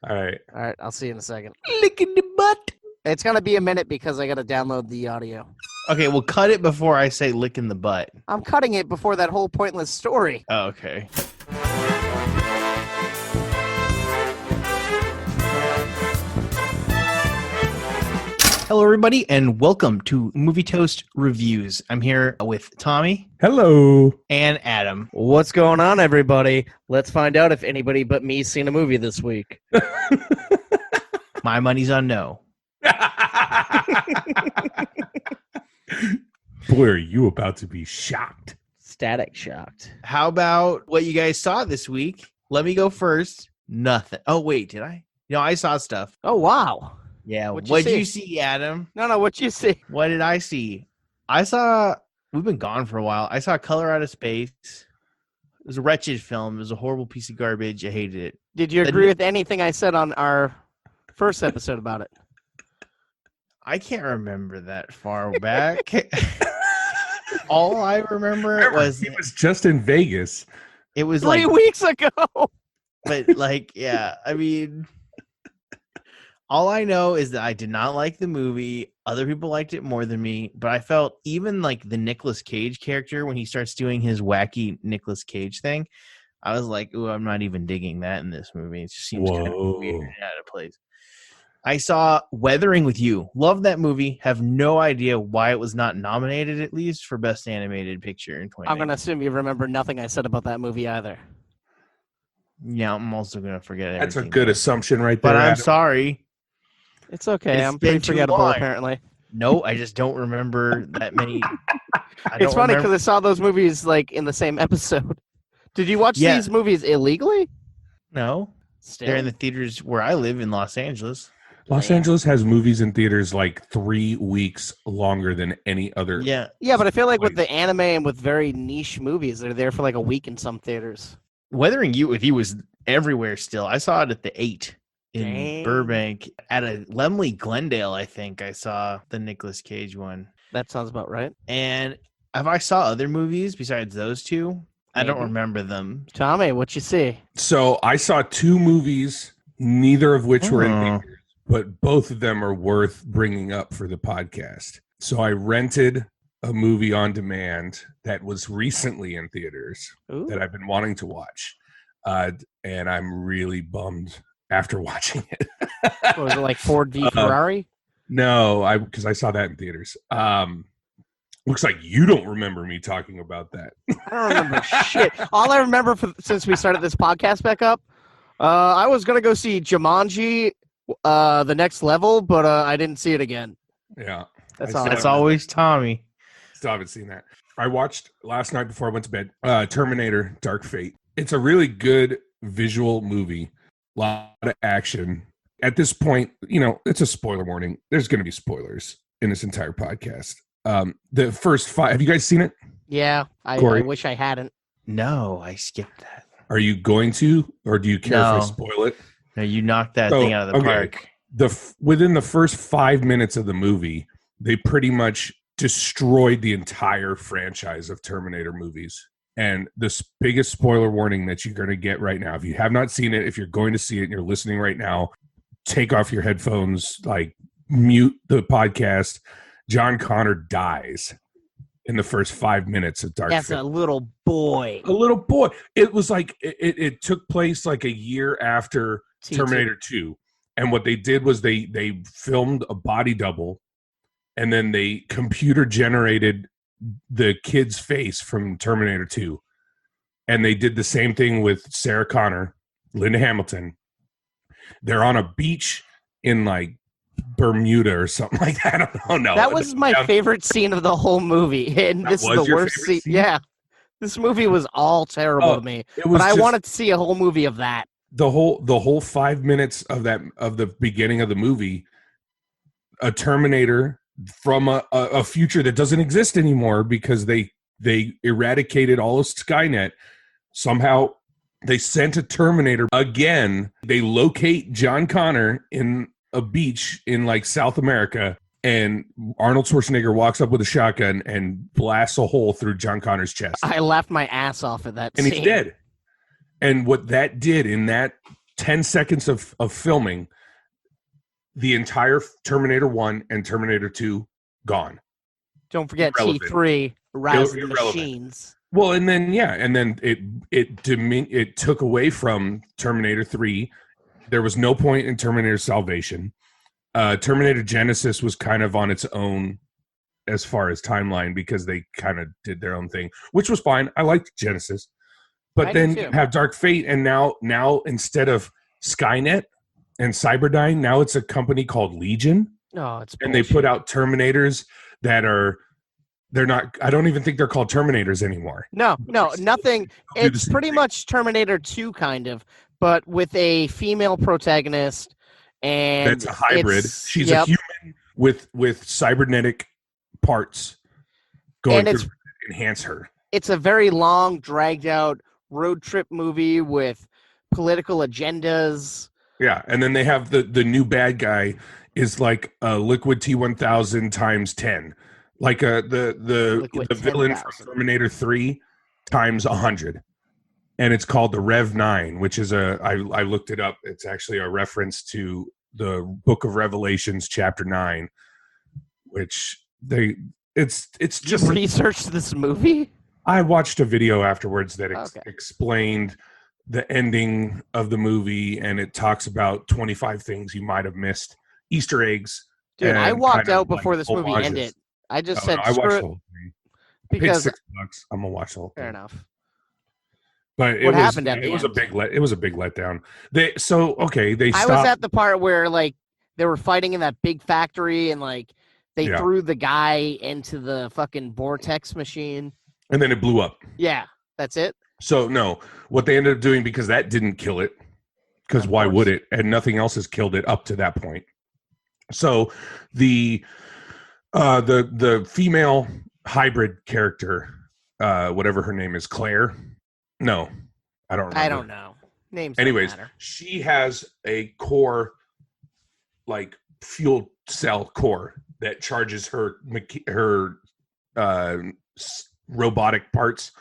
All right. All right, I'll see you in a second. Licking the butt. It's going to be a minute because I got to download the audio. Okay, well, cut it before I say licking the butt. I'm cutting it before that whole pointless story. Oh, okay. Hello, everybody, and welcome to Movie Toast Reviews. I'm here with Tommy Hello. and Adam. What's going on, everybody? Let's find out if anybody but me's seen a movie this week. My money's on no. Boy, are you about to be shocked. Static shocked. How about what you guys saw this week? Let me go first. Nothing. Oh, wait, did I? No, I saw stuff. Oh, wow. Yeah. What'd What'd you you see, Adam? No, what'd you see? What did I see? We've been gone for a while. I saw Color Out of Space. It was a wretched film. It was a horrible piece of garbage. I hated it. Did you agree with anything I said on our first episode about it? I can't remember that far back. All I remember was it was just in Vegas. it was 3 like, weeks ago. but like, yeah, I mean, all I know is that I did not like the movie. Other people liked it more than me, but I felt even like the Nicolas Cage character when he starts doing his wacky Nicolas Cage thing, I was like, ooh, I'm not even digging that in this movie. It just seems kind of weird and out of place. I saw Weathering with You. Love that movie. Have no idea why it was not nominated at least for Best Animated Picture in 2019. I'm going to assume you remember nothing I said about that movie either. Yeah, I'm also going to forget everything. That's a good assumption right there. But I'm Adam. sorry. It's okay. It's I'm pretty been too forgettable, long. apparently. No, I just don't remember that many. It's funny because I saw those movies like in the same episode. Did you watch these movies illegally? No. Still? They're in the theaters where I live in Los Angeles. Los Angeles has movies in theaters like 3 weeks longer than any other. Yeah. Yeah, but I feel like with the anime and with very niche movies, they're there for like a week in some theaters. Weathering with You was everywhere still. I saw it at the 8 in Dang. Burbank. At a Lemley Glendale, I think I saw the Nicolas Cage one. That sounds about right. And if I saw other movies besides those two, I don't Maybe. remember them. Tommy, what you see? So I saw 2 movies, neither of which were in theaters, but both of them are worth bringing up for the podcast. So I rented a movie on demand that was recently in theaters that I've been wanting to watch. And I'm really bummed after watching it. What was it, like Ford v Ferrari? No, because I saw that in theaters. Looks like you don't remember me talking about that. I don't remember shit. All I remember since we started this podcast back up, I was going to go see Jumanji, The Next Level, but I didn't see it again. Yeah. That's always Tommy. Still haven't seen that. I watched last night before I went to bed, Terminator Dark Fate. It's a really good visual movie. A lot of action. At this point, it's a spoiler warning. There's going to be spoilers in this entire podcast. The first 5, have you guys seen it? Yeah, I wish I hadn't. No, I skipped that. Are you going to, or do you care if I spoil it? No, you knocked that thing out of the park. Within the first 5 minutes of the movie, they pretty much destroyed the entire franchise of Terminator movies. And the biggest spoiler warning that you're going to get right now, if you have not seen it, if you're going to see it and you're listening right now, take off your headphones, mute the podcast. John Connor dies in the first 5 minutes of Dark Fate. That's a little boy. A little boy. It was like, it took place like a year after Terminator 2. And what they did was they filmed a body double, and then they computer generated the kid's face from Terminator 2. And they did the same thing with Sarah Connor, Linda Hamilton. They're on a beach in Bermuda or something like that. I don't know. That was my favorite scene of the whole movie. And this is the worst scene. Yeah. This movie was all terrible to me. But I wanted to see a whole movie of that. The whole 5 minutes of the beginning of the movie, a Terminator from a future that doesn't exist anymore because they eradicated all of Skynet. Somehow they sent a Terminator again. They locate John Connor in a beach in South America, and Arnold Schwarzenegger walks up with a shotgun and blasts a hole through John Connor's chest. I laughed my ass off at that and scene. he's dead. And what that did in that 10 seconds of filming, the entire Terminator 1 and Terminator 2 gone. Don't forget Irrelevant. T3, Rise of the Irrelevant. Machines. Well, and then it took away from Terminator 3. There was no point in Terminator Salvation. Terminator Genesis was kind of on its own as far as timeline because they kind of did their own thing, which was fine. I liked Genesis. But then you have Dark Fate, and now instead of Skynet and Cyberdyne, now it's a company called Legion. Oh, it's bullshit. And they put out Terminators that they're not. I don't even think they're called Terminators anymore. No, nothing. It's pretty much Terminator 2 kind of, but with a female protagonist, and that's a hybrid. She's a human with cybernetic parts going to enhance her. It's a very long, dragged out road trip movie with political agendas. Yeah, and then they have the new bad guy is like a Liquid T-1000 times 10, like the villain from Terminator 3 times 100, and it's called the Rev 9, which is I looked it up. It's actually a reference to the Book of Revelations, chapter 9, which it's just you researched this movie. I watched a video afterwards that explained the ending of the movie, and it talks about 25 things you might have missed, Easter eggs. Dude, I walked out before this movie ended. I just said, I watched the whole thing. Because $6. I'm gonna watch the whole thing. Fair enough. But it was a big letdown. They stopped. I was at the part where like they were fighting in that big factory, and like they threw the guy into the fucking vortex machine. And then it blew up. Yeah, that's it. So, no, what they ended up doing, because that didn't kill it, because why would it? And nothing else has killed it up to that point. So, the female hybrid character, whatever her name is, Claire? No, I don't remember. I don't know. Names Anyways, don't matter. She has a core, like, fuel cell core that charges her robotic parts,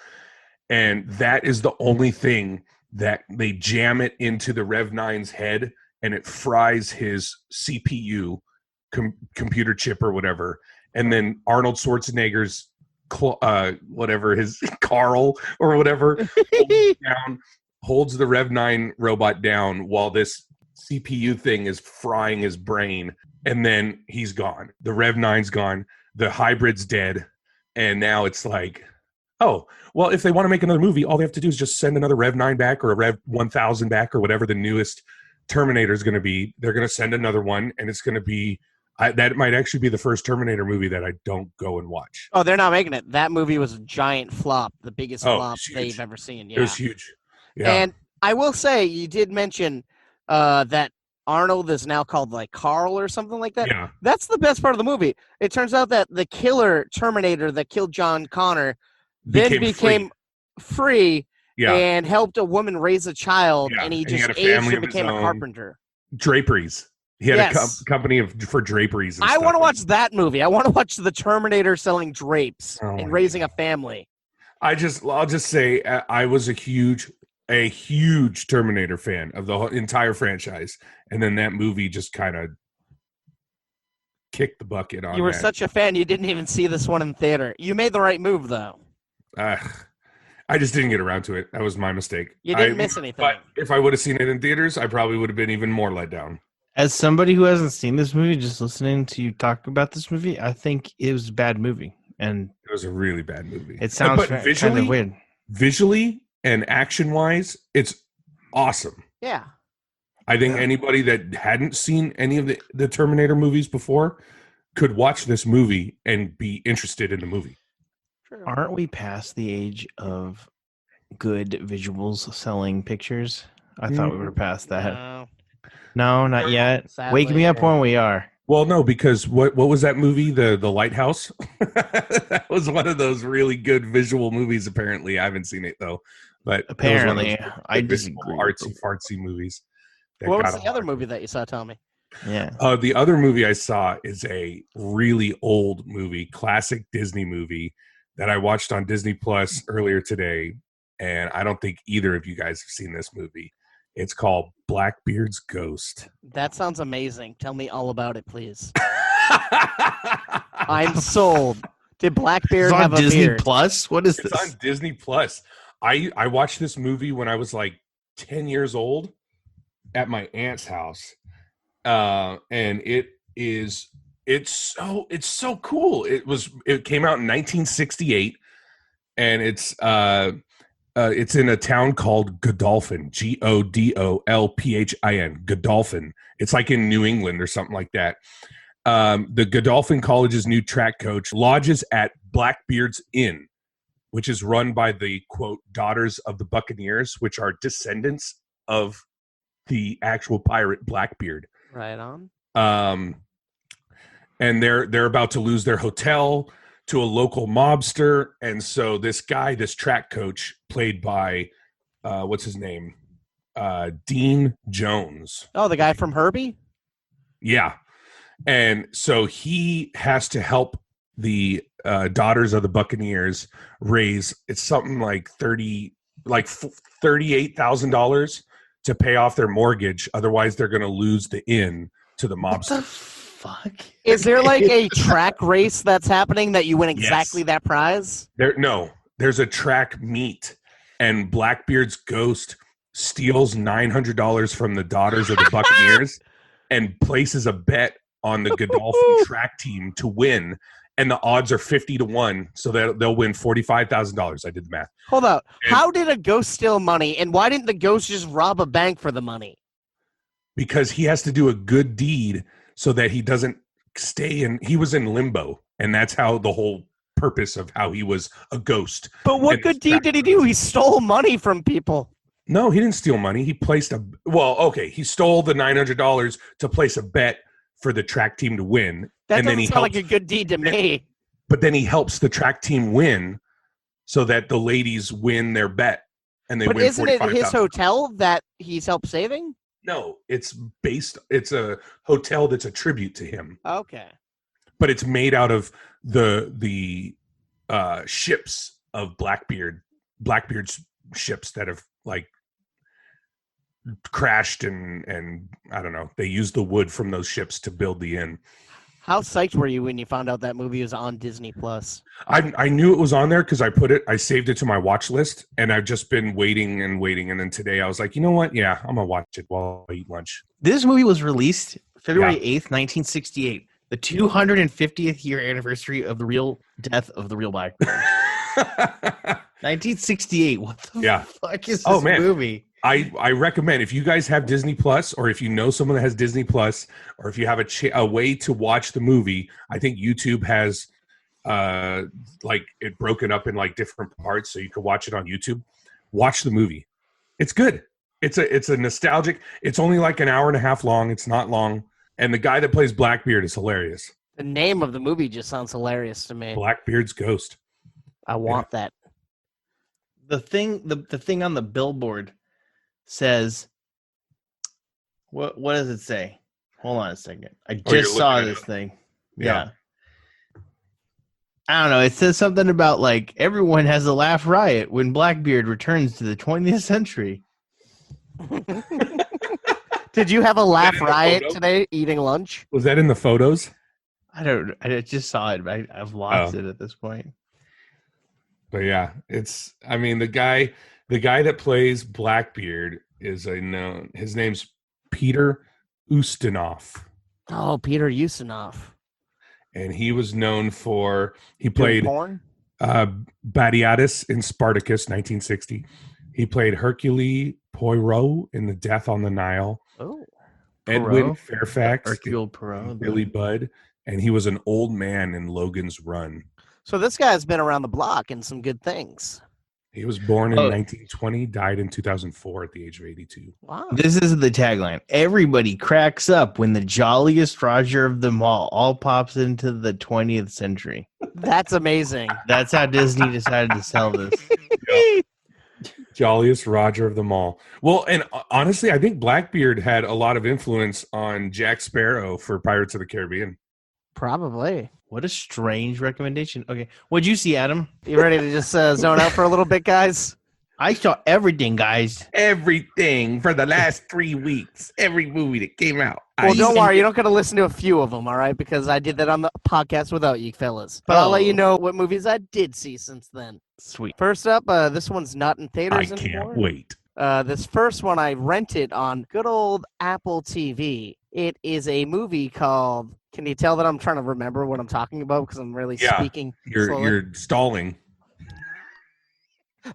and that is the only thing that they jam it into the Rev 9's head, and it fries his CPU computer chip or whatever, and then Arnold Schwarzenegger's whatever his Carl or whatever holds the Rev 9 robot down while this CPU thing is frying his brain, and then he's gone. The Rev 9's gone, the hybrid's dead. And now it's like, oh, well, if they want to make another movie, all they have to do is just send another Rev 9 back or a Rev 1000 back or whatever the newest Terminator is going to be. They're going to send another one, and it's going to be that might actually be the first Terminator movie that I don't go and watch. Oh, they're not making it. That movie was a giant flop, the biggest flop they've ever seen. Yeah. It was huge. Yeah. And I will say, you did mention that Arnold is now called like Carl or something like that. Yeah. That's the best part of the movie. It turns out that the killer Terminator that killed John Connor then became free and helped a woman raise a child, and he just aged and became a carpenter. Draperies. He had a company for draperies. I want to watch that movie. I want to watch the Terminator selling drapes and raising a family. I'll just say I was a huge Terminator fan of the whole entire franchise, and then that movie just kind of kicked the bucket on. You were such a fan, you didn't even see this one in theater. You made the right move, though. I just didn't get around to it. That was my mistake. You didn't miss anything. But if I would have seen it in theaters, I probably would have been even more let down. As somebody who hasn't seen this movie, just listening to you talk about this movie, I think it was a bad movie, and it was a really bad movie. It sounds kind of weird. Visually and action-wise, it's awesome. Yeah. I think anybody that hadn't seen any of the Terminator movies before could watch this movie and be interested in the movie. True. Aren't we past the age of good visuals selling pictures? I thought we were past that. No, not yet. Sadly, Wake me up when we are. Well, no, because what was that movie? The Lighthouse? That was one of those really good visual movies, apparently. I haven't seen it, though. But apparently, I disagree. Artsy movies. What was the other movie that you saw, Tommy? Yeah. The other movie I saw is a really old movie, classic Disney movie that I watched on Disney Plus earlier today, and I don't think either of you guys have seen this movie. It's called Blackbeard's Ghost. That sounds amazing. Tell me all about it, please. I'm sold. Did Blackbeard have a Disney beard? Plus? What is this? It's on Disney Plus. I watched this movie when I was like 10 years old at my aunt's house. And it's so cool. It came out in 1968, and it's in a town called Godolphin, Godolphin, Godolphin. It's like in New England or something like that. The Godolphin College's new track coach lodges at Blackbeard's Inn, which is run by the, quote, Daughters of the Buccaneers, which are descendants of the actual pirate Blackbeard. Right on. And they're about to lose their hotel to a local mobster. And so this track coach, played by, what's his name? Dean Jones. Oh, the guy from Herbie? Yeah. And so he has to help the Daughters of the Buccaneers raise, it's something like $38,000 to pay off their mortgage. Otherwise, they're going to lose the inn to the mobster. What the fuck? Is there like a track race that's happening that you win exactly that prize? There's a track meet, and Blackbeard's ghost steals $900 from the Daughters of the Buccaneers and places a bet on the Godolphin track team to win. And the odds are 50-1, so that they'll win $45,000. I did the math. Hold up. How did a ghost steal money, and why didn't the ghost just rob a bank for the money? Because he has to do a good deed so that he doesn't stay in. He was in limbo, and that's how the whole purpose of how he was a ghost. But what good deed did he do? He stole money from people. No, he didn't steal money. He placed he stole the $900 to place a bet for the track team to win. That doesn't sound like a good deed to me. But then he helps the track team win so that the ladies win their bet. And they win $45,000. But isn't it his hotel that he's helped saving? No, it's a hotel that's a tribute to him. Okay. But it's made out of the ships of Blackbeard's ships that have like crashed and I don't know. They used the wood from those ships to build the inn. How psyched were you when you found out that movie was on Disney Plus? I knew it was on there because I saved it to my watch list, and I've just been waiting, and then today I was like, you know what? Yeah, I'm gonna watch it while I eat lunch. This movie was released February 8th, 1968, the 250th year anniversary of the real death of the real Blackbeard. 1968. What the fuck is this movie? I recommend, if you guys have Disney Plus, or if you know someone that has Disney Plus, or if you have a way to watch the movie, I think YouTube has like it broken up in like different parts, so you can watch it on YouTube. Watch the movie. It's good. It's a nostalgic. It's only like an hour and a half long. It's not long, and the guy that plays Blackbeard is hilarious. The name of the movie just sounds hilarious to me. Blackbeard's Ghost. I want that. The thing on the billboard says, what does it say? Hold on a second. I just saw this thing. Yeah. I don't know. It says something about like everyone has a laugh riot when Blackbeard returns to the 20th century. Did you have a laugh riot today eating lunch? Was that in the photos? I just saw it. I've lost it at this point. But yeah, the guy that plays Blackbeard is his name's Peter Ustinov. Oh, Peter Ustinov. And he was known for, he played Batiatus in Spartacus, 1960. He played Hercule Poirot in The Death on the Nile. Oh. Edwin Fairfax. Hercule Poirot. Billy Budd. And he was an old man in Logan's Run. So this guy's been around the block in some good things. He was born in 1920, died in 2004 at the age of 82. Wow. This is the tagline. Everybody cracks up when the jolliest Roger of them all pops into the 20th century. That's amazing. That's how Disney decided to sell this. Yep. Jolliest Roger of them all. Well, and honestly, I think Blackbeard had a lot of influence on Jack Sparrow for Pirates of the Caribbean. Probably. What a strange recommendation. Okay. What'd you see, Adam? You ready to just zone out for a little bit, guys? I saw everything, guys. Everything for the last 3 weeks. Every movie that came out. Well, don't worry. You don't got to listen to a few of them, all right? Because I did that on the podcast without you fellas. But I'll let you know what movies I did see since then. Sweet. First up, this one's not in theaters anymore. I can't wait. This first one I rented on good old Apple TV. It is a movie called... Can you tell that I'm trying to remember what I'm talking about? Because I'm really speaking slowly. You're stalling.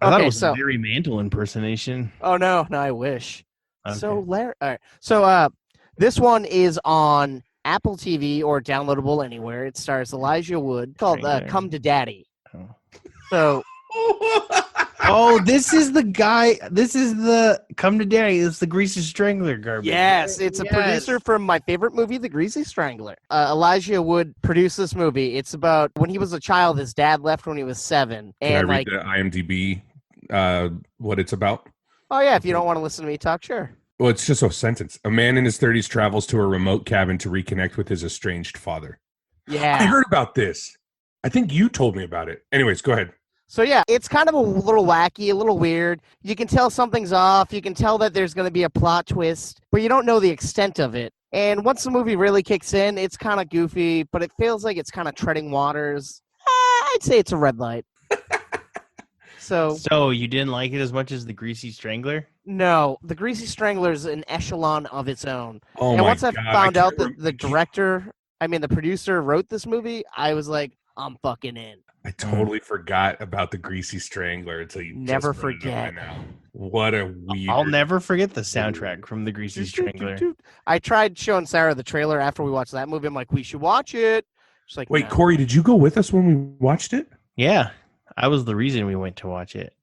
I thought it was a Larry Mantle impersonation. Oh, no, I wish. Okay. So, Larry, all right. So, this one is on Apple TV or downloadable anywhere. It stars Elijah Wood, called Come to Daddy. Oh. So... this is the guy. This is the Come to Daddy. It's the Greasy Strangler garbage. Yes, it's a producer from my favorite movie, The Greasy Strangler. Elijah Wood produced this movie. It's about when he was a child, his dad left when he was 7. Can I read the IMDb, what it's about? Oh, yeah, if you don't want to listen to me talk, sure. Well, it's just a sentence. A man in his 30s travels to a remote cabin to reconnect with his estranged father. Yeah. I heard about this. I think you told me about it. Anyways, go ahead. So, yeah, it's kind of a little wacky, a little weird. You can tell something's off. You can tell that there's going to be a plot twist, but you don't know the extent of it. And once the movie really kicks in, it's kind of goofy, but it feels like it's kind of treading waters. I'd say it's a red light. So you didn't like it as much as The Greasy Strangler? No, The Greasy Strangler is an echelon of its own. Oh, and once I found out that the producer wrote this movie, I was like, I'm fucking in. I totally forgot about The Greasy Strangler until you never forget. What a weird... I'll never forget the soundtrack from The Greasy Strangler. I tried showing Sarah the trailer after we watched that movie. I'm like, we should watch it. She's like, wait, no. Corey, did you go with us when we watched it? Yeah, I was the reason we went to watch it.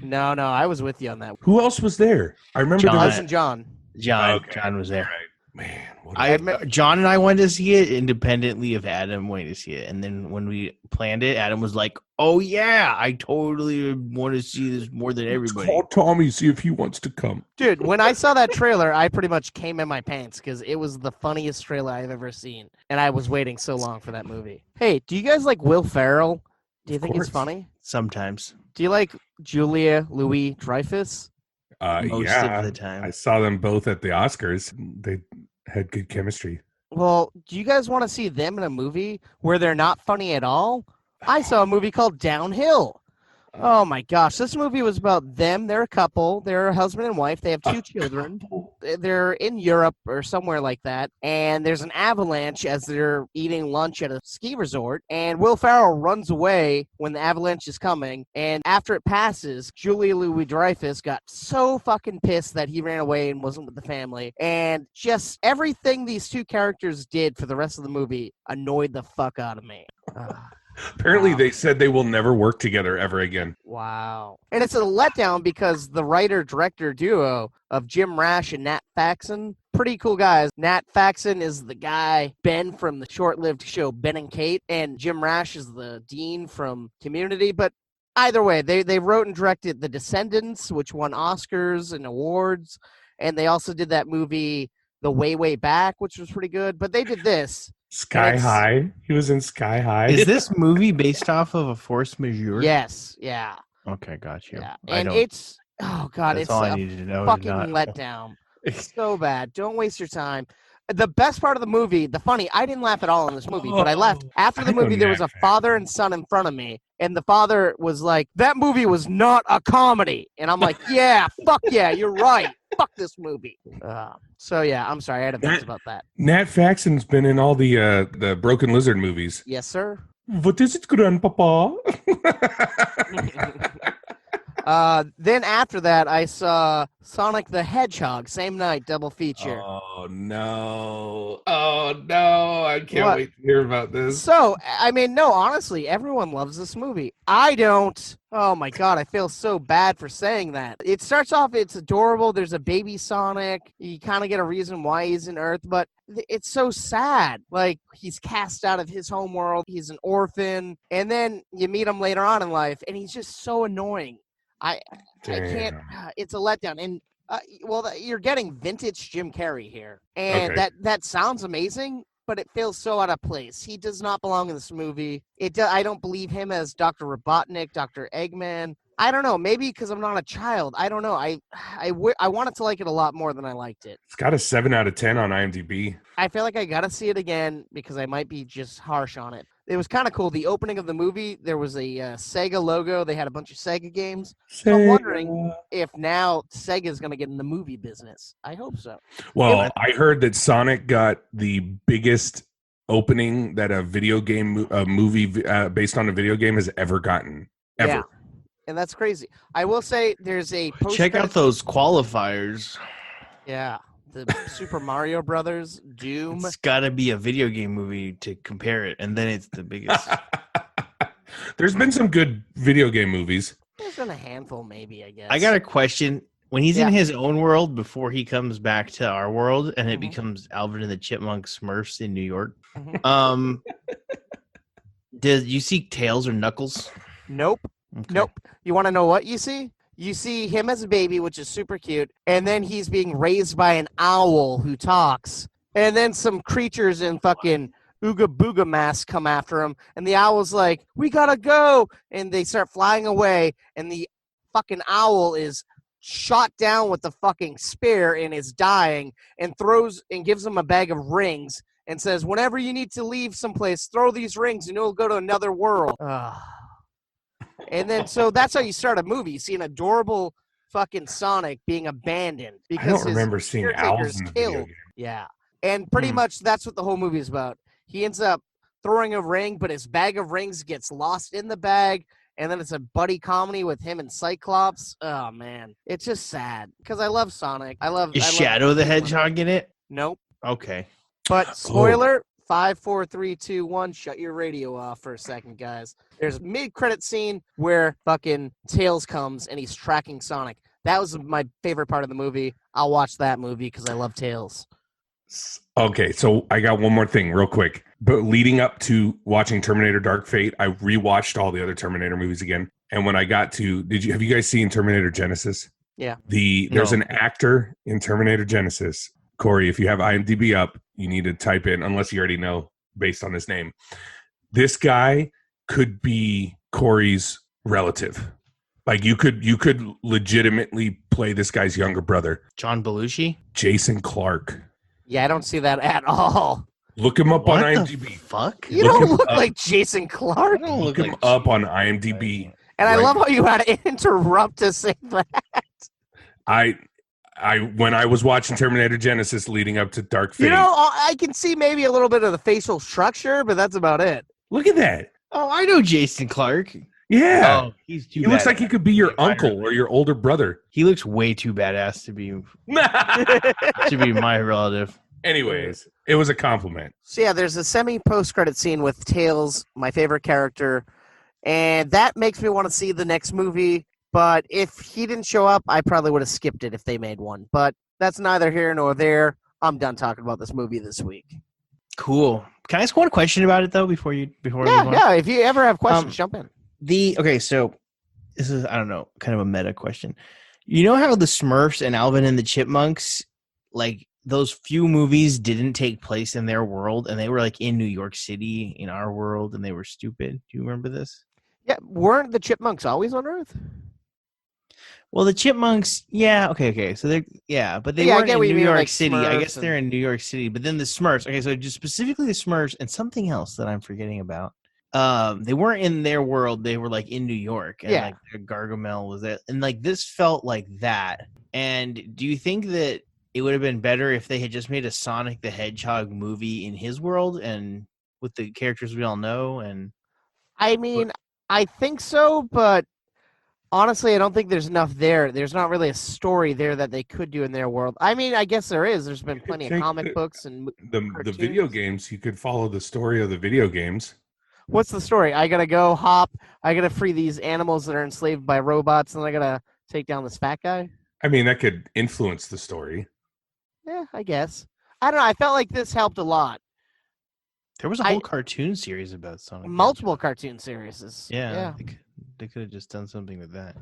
No, I was with you on that. Who else was there? I remember John. John was there. Right. Man, John and I went to see it independently of Adam went to see it, and then when we planned it, Adam was like, "Oh yeah, I totally want to see this more than everybody." Call Tommy, see if he wants to come. Dude, when I saw that trailer, I pretty much came in my pants because it was the funniest trailer I've ever seen, and I was waiting so long for that movie. Hey, do you guys like Will Ferrell? Do you think it's funny? Sometimes. Do you like Julia Louis-Dreyfus? Most of the time. I saw them both at the Oscars. They had good chemistry. Well, do you guys want to see them in a movie where they're not funny at all? I saw a movie called Downhill. Oh my gosh, this movie was about them. They're a couple. They're a husband and wife. They have 2 children. They're in Europe or somewhere like that. And there's an avalanche as they're eating lunch at a ski resort. And Will Ferrell runs away when the avalanche is coming. And after it passes, Julia Louis-Dreyfus got so fucking pissed that he ran away and wasn't with the family. And just everything these 2 characters did for the rest of the movie annoyed the fuck out of me. Apparently, they said they will never work together ever again. Wow. And it's a letdown because the writer-director duo of Jim Rash and Nat Faxon, pretty cool guys. Nat Faxon is the guy, Ben, from the short-lived show Ben and Kate, and Jim Rash is the dean from Community. But either way, they wrote and directed The Descendants, which won Oscars and awards, and they also did that movie The Way, Way Back, which was pretty good. But they did this. Sky High. He was in Sky High. Is this movie based off of a force majeure? Yes. Yeah. Okay, got you. Yeah. And it's it's all a I needed to know. fucking letdown. It's so bad. Don't waste your time. The best part of the movie, I didn't laugh at all in this movie, but I laughed. After the movie, there was a father and son in front of me, and the father was like, that movie was not a comedy. And I'm like, yeah, fuck yeah, you're right. Fuck this movie. So, yeah, I'm sorry. I had a vent about that. Nat Faxon's been in all the Broken Lizard movies. Yes, sir. What is it, Grandpapa? Then after that, I saw Sonic the Hedgehog, same night, double feature. Oh, no. I can't wait to hear about this. So, I mean, no, honestly, everyone loves this movie. I don't. Oh, my God, I feel so bad for saying that. It starts off, it's adorable. There's a baby Sonic. You kind of get a reason why he's in Earth, but it's so sad. Like, he's cast out of his home world. He's an orphan. And then you meet him later on in life, and he's just so annoying. I can't. It's a letdown, and you're getting vintage Jim Carrey here, and that sounds amazing, but it feels so out of place. He does not belong in this movie. I don't believe him as Dr. Robotnik, Dr. Eggman. I don't know. Maybe because I'm not a child. I don't know. I wanted to like it a lot more than I liked it. It's got a 7 out of 10 on IMDb. I feel like I got to see it again because I might be just harsh on it. It was kind of cool. The opening of the movie, there was a Sega logo. They had a bunch of Sega games. So I'm wondering if now Sega is going to get in the movie business. I hope so. Well, I heard that Sonic got the biggest opening that a video game, a movie based on a video game has ever gotten. Ever. Yeah. And that's crazy. I will say there's a check out those qualifiers. Yeah. The Super Mario Brothers, Doom. It's got to be a video game movie to compare it, and then it's the biggest. There's been some good video game movies. There's been a handful, maybe, I guess. I got a question. When he's in his own world before he comes back to our world, and it becomes Alvin and the Chipmunk Smurfs in New York, did you see Tails or Knuckles? Nope. Okay. Nope. You want to know what you see? You see him as a baby, which is super cute, and then he's being raised by an owl who talks, and then some creatures in fucking Ooga Booga masks come after him, and the owl's like, "We gotta go," and they start flying away, and the fucking owl is shot down with the fucking spear and is dying, and throws and gives him a bag of rings and says, "Whenever you need to leave someplace, throw these rings and you'll go to another world." And then, so that's how you start a movie. You see an adorable fucking Sonic being abandoned because I don't remember seeing owls in the video game. Yeah, and pretty much that's what the whole movie is about. He ends up throwing a ring, but his bag of rings gets lost in the bag, and then it's a buddy comedy with him and Cyclops. Oh man, it's just sad because I love Sonic. Is Shadow the Hedgehog in it? Nope. Okay. But spoiler. 5, 4, 3, 2, 1. Shut your radio off for a second, guys. There's a mid-credit scene where fucking Tails comes and he's tracking Sonic. That was my favorite part of the movie. I'll watch that movie because I love Tails. Okay, so I got one more thing real quick. But leading up to watching Terminator Dark Fate, I rewatched all the other Terminator movies again. And when I got to, have you guys seen Terminator Genesis? Yeah. There's an actor in Terminator Genesis. Corey, if you have IMDb up, you need to type in, unless you already know based on his name. This guy could be Corey's relative. Like you could legitimately play this guy's younger brother. John Belushi? Jason Clarke. Yeah, I don't see that at all. Look him up on IMDb. Fuck? You don't look like Jason Clarke. Look him up on IMDb. And I love how you had to interrupt to say that. When I was watching Terminator Genesis leading up to Dark Fate. I can see maybe a little bit of the facial structure, but that's about it. Look at that. Oh, I know Jason Clarke. Yeah. Oh, he looks like he could be your uncle or your older brother. He looks way too badass to be my relative. Anyways, it was a compliment. So yeah, there's a semi-post-credit scene with Tails, my favorite character, and that makes me want to see the next movie. But if he didn't show up, I probably would have skipped it if they made one. But that's neither here nor there. I'm done talking about this movie this week. Cool. Can I ask one question about it though before we move on? Yeah. If you ever have questions, jump in. So this is, I don't know, kind of a meta question. You know how the Smurfs and Alvin and the Chipmunks, like those few movies didn't take place in their world, and they were like in New York City in our world, and they were stupid. Do you remember this? Yeah. Weren't the Chipmunks always on Earth? Well, the Chipmunks, yeah, okay. So they're, but they weren't in New York City. I guess they're in New York City. But then the Smurfs, okay, so just specifically the Smurfs and something else that I'm forgetting about. They weren't in their world. They were like in New York, and like Gargamel was it, and like this felt like that. And do you think that it would have been better if they had just made a Sonic the Hedgehog movie in his world and with the characters we all know? And I mean, I think so, but honestly, I don't think there's enough there. There's not really a story there that they could do in their world. I mean, I guess there is. There's been plenty of comic books and the video games. You could follow the story of the video games. What's the story? I gotta go hop. I gotta free these animals that are enslaved by robots, and I gotta take down this fat guy. I mean, that could influence the story. Yeah, I guess. I don't know. I felt like this helped a lot. There was a whole cartoon series about Sonic. Multiple cartoon series. Yeah. They could have just done something with that.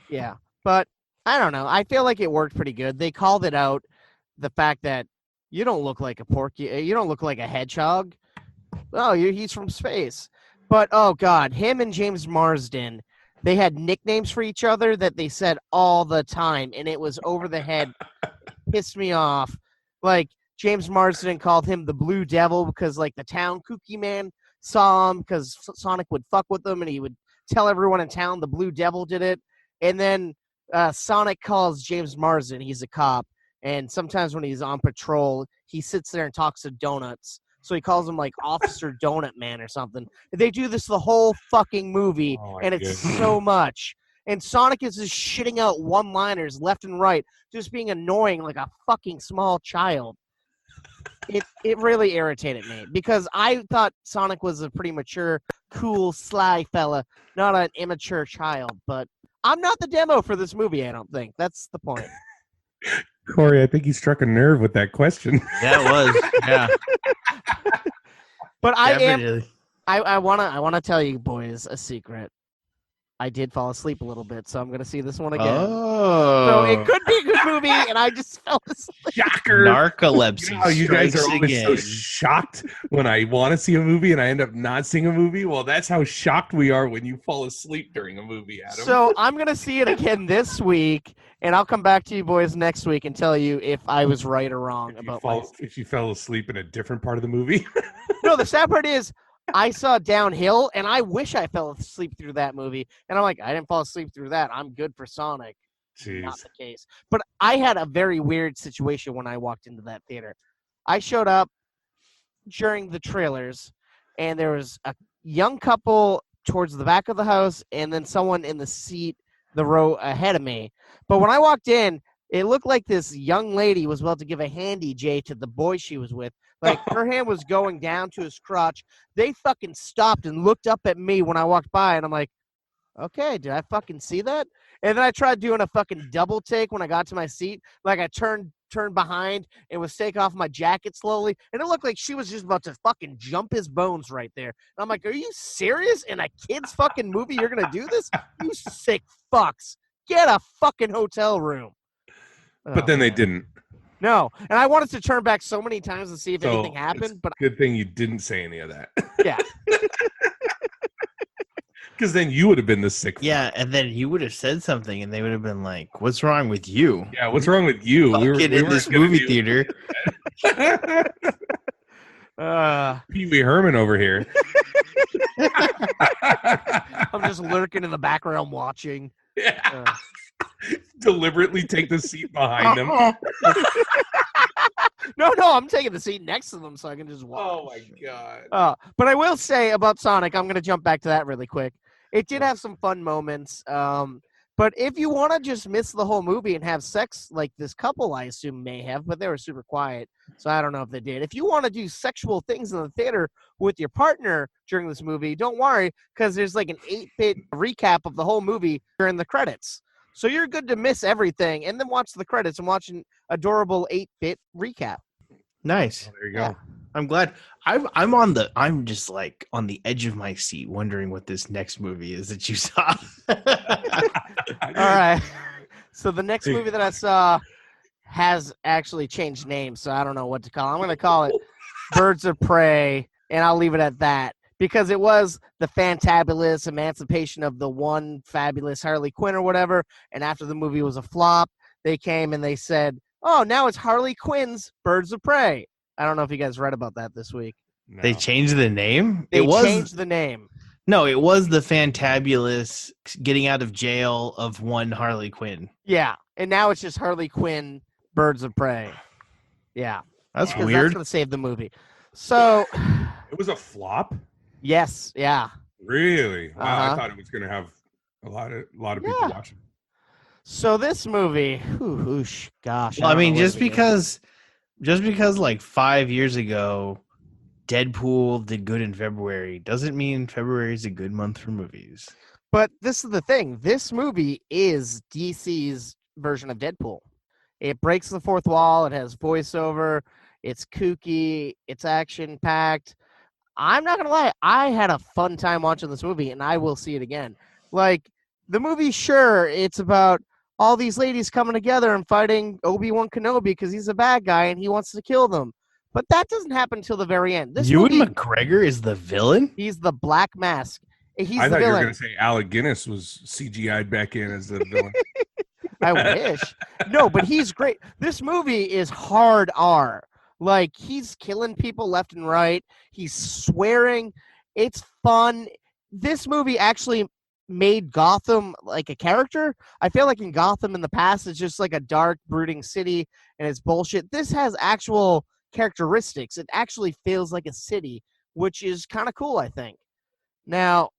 Yeah, but I don't know. I feel like it worked pretty good. They called it out, the fact that you don't look like a porky. You don't look like a hedgehog. Oh, he's from space. But, oh, God, him and James Marsden, they had nicknames for each other that they said all the time, and it was over the head. Pissed me off. Like, James Marsden called him the Blue Devil because, like, the town kooky man saw him because Sonic would fuck with him, and he would tell everyone in town the Blue Devil did it. And then Sonic calls James Marsden. He's a cop. And sometimes when he's on patrol, he sits there and talks to donuts. So he calls him, like, Officer Donut Man or something. They do this the whole fucking movie, and it's so much. And Sonic is just shitting out one-liners left and right, just being annoying like a fucking small child. It really irritated me because I thought Sonic was a pretty mature, cool, sly fella, not an immature child. But I'm not the demo for this movie, I don't think. That's the point. Corey, I think you struck a nerve with that question. That was, yeah. But I wanna tell you boys a secret. I did fall asleep a little bit, so I'm going to see this one again. Oh. So it could be a good movie, and I just fell asleep. Shocker. Narcolepsy. You guys are always so shocked when I want to see a movie and I end up not seeing a movie. Well, that's how shocked we are when you fall asleep during a movie, Adam. So I'm going to see it again this week, and I'll come back to you boys next week and tell you if I was right or wrong if you fell asleep in a different part of the movie. No, the sad part is, I saw Downhill, and I wish I fell asleep through that movie. And I'm like, I didn't fall asleep through that. I'm good for Sonic. Jeez. Not the case. But I had a very weird situation when I walked into that theater. I showed up during the trailers, and there was a young couple towards the back of the house, and then someone in the row ahead of me. But when I walked in, it looked like this young lady was about to give a handy J to the boy she was with. Like, her hand was going down to his crotch. They fucking stopped and looked up at me when I walked by, and I'm like, okay, did I fucking see that? And then I tried doing a fucking double take when I got to my seat. Like, I turned behind and was taking off my jacket slowly, and it looked like she was just about to fucking jump his bones right there. And I'm like, are you serious? In a kid's fucking movie, you're going to do this? You sick fucks. Get a fucking hotel room. But then they didn't. No, and I wanted to turn back so many times to see if anything happened. But good thing you didn't say any of that. Yeah. Because then you would have been the sick. Yeah, and then you would have said something, and they would have been like, "What's wrong with you?" Yeah, what's wrong with you? We were in this movie theater. Pee Wee Herman over here. I'm just lurking in the background watching. Yeah. Deliberately take the seat behind them. No, I'm taking the seat next to them so I can just watch. Oh my god. But I will say about Sonic, I'm going to jump back to that really quick. It did have some fun moments. But if you want to just miss the whole movie and have sex like this couple, I assume may have, but they were super quiet, so I don't know if they did. If you want to do sexual things in the theater with your partner during this movie, don't worry, because there's like an 8-bit recap of the whole movie during the credits. So you're good to miss everything and then watch the credits and watch an adorable 8-bit recap. Nice. Oh, there you go. Yeah. I'm glad. I'm just like on the edge of my seat wondering what this next movie is that you saw. All right. So the next movie that I saw has actually changed names, so I don't know what to call it. I'm going to call it Birds of Prey, and I'll leave it at that. Because it was the fantabulous emancipation of the one fabulous Harley Quinn or whatever. And after the movie was a flop, they came and they said, oh, now it's Harley Quinn's Birds of Prey. I don't know if you guys read about that this week. No. They changed the name? They changed the name. No, it was the fantabulous getting out of jail of one Harley Quinn. Yeah. And now it's just Harley Quinn Birds of Prey. Yeah. That's weird. That's going to save the movie. So. It was a flop? Yes, yeah. Really? Wow, I thought it was going to have a lot of people watching. So this movie, gosh. Well, I mean, just because like 5 years ago, Deadpool did good in February doesn't mean February is a good month for movies. But this is the thing. This movie is DC's version of Deadpool. It breaks the fourth wall. It has voiceover. It's kooky. It's action-packed. I'm not going to lie. I had a fun time watching this movie, and I will see it again. Like, the movie, sure, it's about all these ladies coming together and fighting Obi-Wan Kenobi because he's a bad guy and he wants to kill them. But that doesn't happen until the very end. Ewan McGregor is the villain? He's the Black Mask. I thought you were going to say Alec Guinness was CGI'd back in as the villain. I wish. No, but he's great. This movie is hard R. Like, he's killing people left and right. He's swearing. It's fun. This movie actually made Gotham like a character. I feel like in Gotham in the past, it's just like a dark, brooding city, and it's bullshit. This has actual characteristics. It actually feels like a city, which is kind of cool, I think. Now,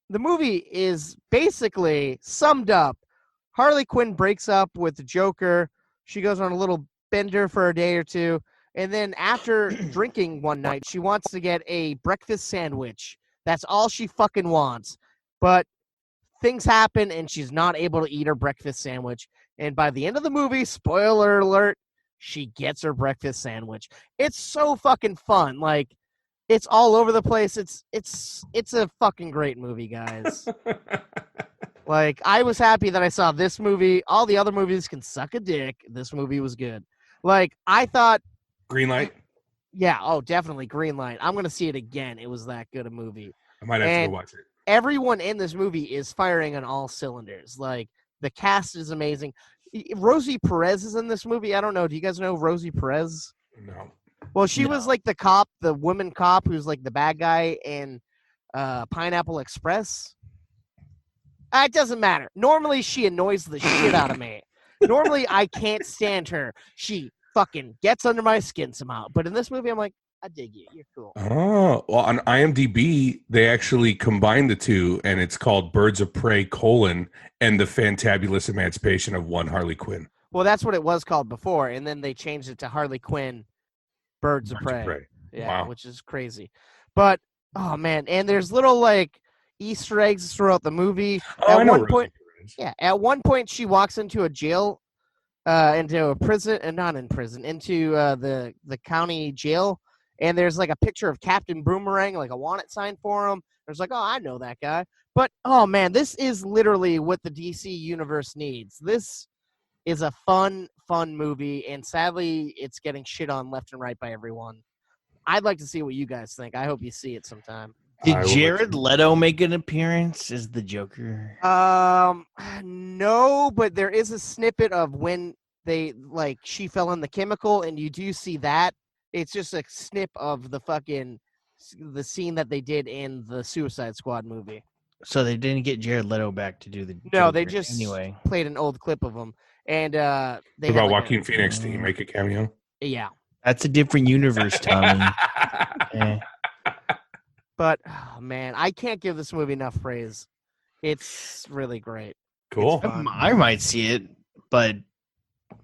the movie is basically summed up. Harley Quinn breaks up with the Joker. She goes on a little bender for a day or two. And then after drinking one night, she wants to get a breakfast sandwich. That's all she fucking wants. But things happen, and she's not able to eat her breakfast sandwich. And by the end of the movie, spoiler alert, she gets her breakfast sandwich. It's so fucking fun. Like, it's all over the place. It's a fucking great movie, guys. Like, I was happy that I saw this movie. All the other movies can suck a dick. This movie was good. Like, I thought... Green Light? Yeah, oh, definitely Green Light. I'm going to see it again. It was that good a movie. I might have to go watch it. Everyone in this movie is firing on all cylinders. Like, the cast is amazing. Rosie Perez is in this movie. I don't know. Do you guys know Rosie Perez? No. Well, she was like the cop, the woman cop who's like the bad guy in Pineapple Express. It doesn't matter. Normally, she annoys the shit out of me. Normally, I can't stand her. She fucking gets under my skin somehow. But in this movie, I'm like, I dig you. You're cool. Oh, well, on IMDb, they actually combined the two, and it's called Birds of Prey, and the Fantabulous Emancipation of One Harley Quinn. Well, that's what it was called before, and then they changed it to Harley Quinn, Birds of Prey. Yeah, wow. Which is crazy. But, oh, man, and there's little, like, Easter eggs throughout the movie. At one point, she walks into a jail, into a prison, and not in prison, into the county jail, and there's like a picture of Captain Boomerang, like a wanted sign for him. There's like, oh, I know that guy. But, oh, man, this is literally what the DC universe needs. This is a fun movie, and sadly, it's getting shit on left and right by everyone. I'd like to see what you guys think. I hope you see it sometime. Did Jared Leto make an appearance as the Joker? No, but there is a snippet of when she fell in the chemical, and you do see that. It's just a snip of the scene that they did in the Suicide Squad movie. So they didn't get Jared Leto back to do the Joker. No, they just played an old clip of him. And what about Joaquin Phoenix? Did he make a cameo? Yeah. That's a different universe, Tommy. But, oh, man, I can't give this movie enough praise. It's really great. Cool. I might see it, but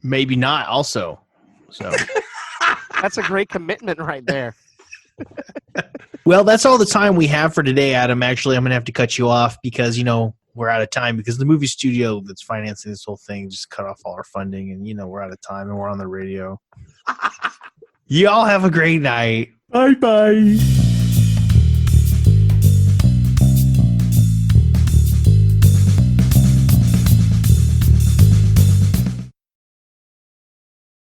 maybe not also. So that's a great commitment right there. Well, that's all the time we have for today, Adam. Actually, I'm going to have to cut you off because, we're out of time because the movie studio that's financing this whole thing just cut off all our funding, and, we're out of time and we're on the radio. Y'all have a great night. Bye-bye.